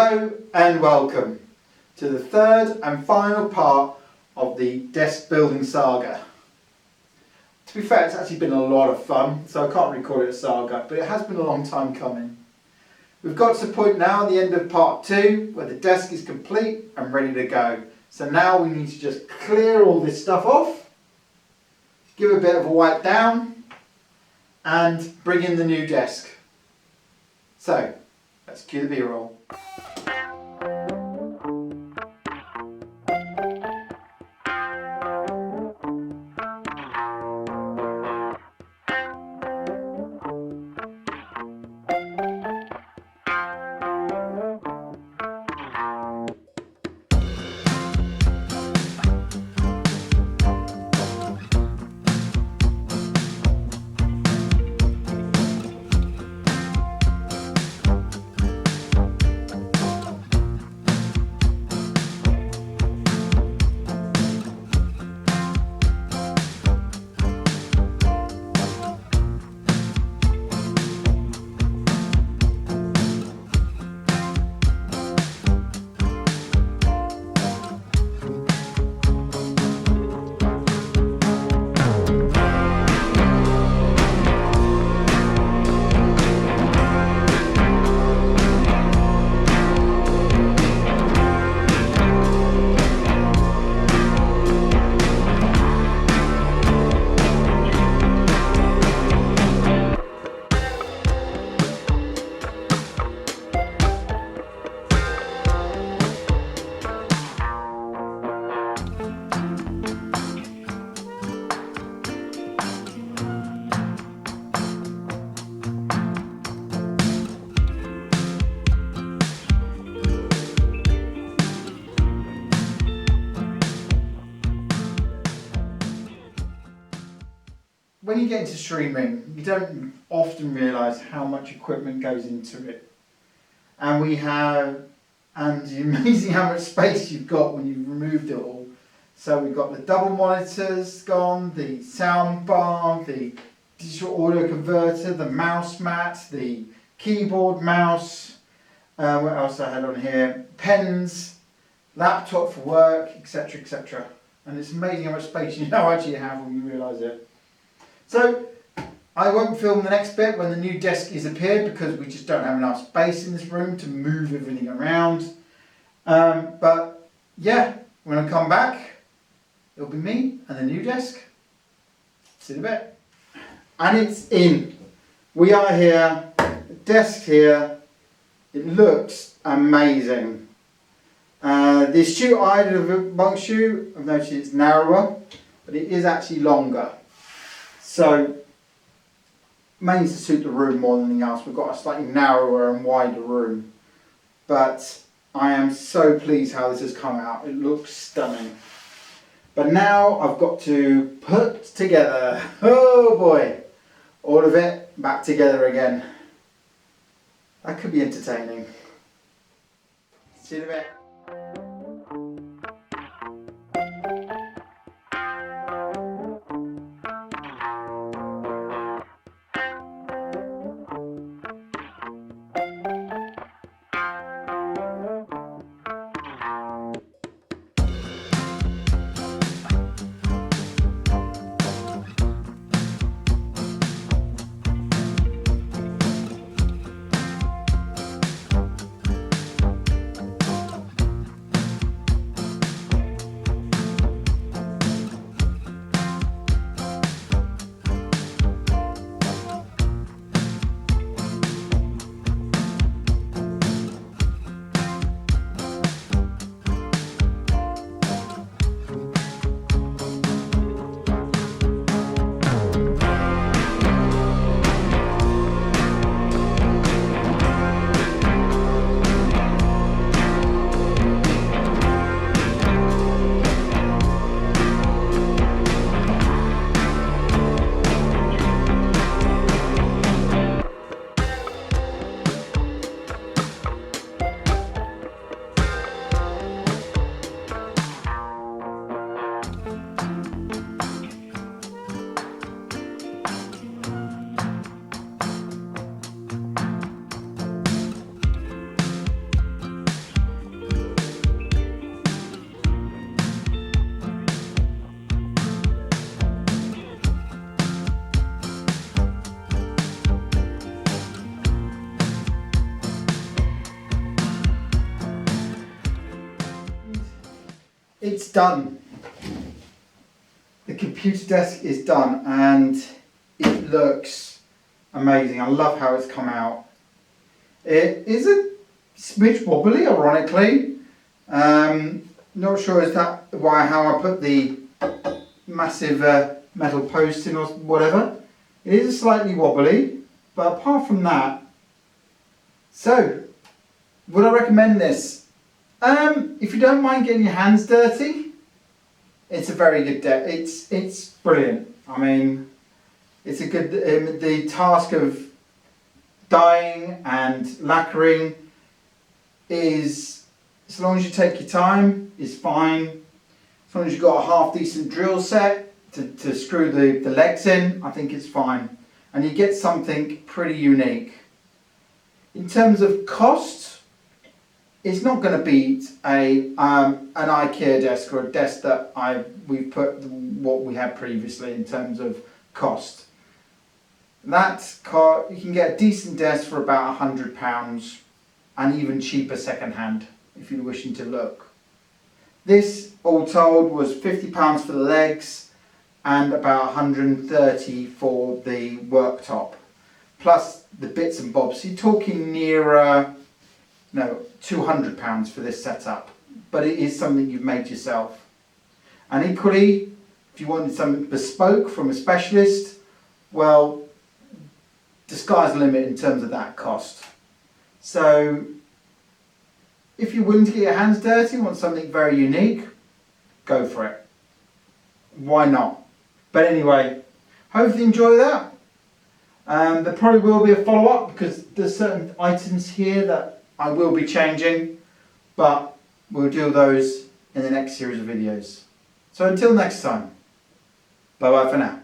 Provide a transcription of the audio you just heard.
Hello and welcome to the third and final part of the desk building saga. To be fair, it's actually been a lot of fun, so I can't really call it a saga, but it has been a long time coming. We've got to the point now at the end of part 2 where the desk is complete and ready to go. So now we need to just clear all this stuff off, give a bit of a wipe down and bring in the new desk. So let's cue the B-roll. When you get into streaming, you don't often realise how much equipment goes into it. And it's amazing how much space you've got when you've removed it all. So we've got the double monitors gone, the sound bar, the digital audio converter, the mouse mat, the keyboard, mouse, what else I had on here, pens, laptop for work, etc, etc. And it's amazing how much space you now actually have when you realise it. So I won't film the next bit when the new desk is appeared because we just don't have enough space in this room to move everything around. But yeah, when I come back, it'll be me and the new desk. See you in a bit. And it's in. We are here, the desk here. It looks amazing. The astute eye amongst you, I've noticed it's narrower, but it is actually longer. So, mainly to suit the room more than anything else. We've got a slightly narrower and wider room. But I am so pleased how this has come out. It looks stunning. But now I've got to put together, oh boy, all of it back together again. That could be entertaining. See you in a bit. it's done. The computer desk is done and it looks amazing. I love how it's come out. It is a smidge wobbly, ironically. Not sure is that how I put the massive metal post in or whatever. It is slightly wobbly, but apart from that, so would I recommend this? If you don't mind getting your hands dirty, it's a very good desk. It's brilliant. I mean, it's a good. The task of dyeing and lacquering is, as long as you take your time, is fine. As long as you've got a half decent drill set to screw the legs in, I think it's fine. And you get something pretty unique. In terms of cost, it's not going to beat an IKEA desk or a desk that we've put what we had previously in terms of cost. You can get a decent desk for about £100 and even cheaper second hand if you're wishing to look. This, all told, was £50 for the legs and about £130 for the worktop, plus the bits and bobs. So you're talking nearer, £200 for this setup, but it is something you've made yourself. And equally, if you wanted something bespoke from a specialist, well, the sky's the limit in terms of that cost. So if you're willing to get your hands dirty, want something very unique, go for it. Why not? But anyway, hopefully you enjoy that. There probably will be a follow-up because there's certain items here that I will be changing, but we'll do those in the next series of videos. So until next time, bye bye for now.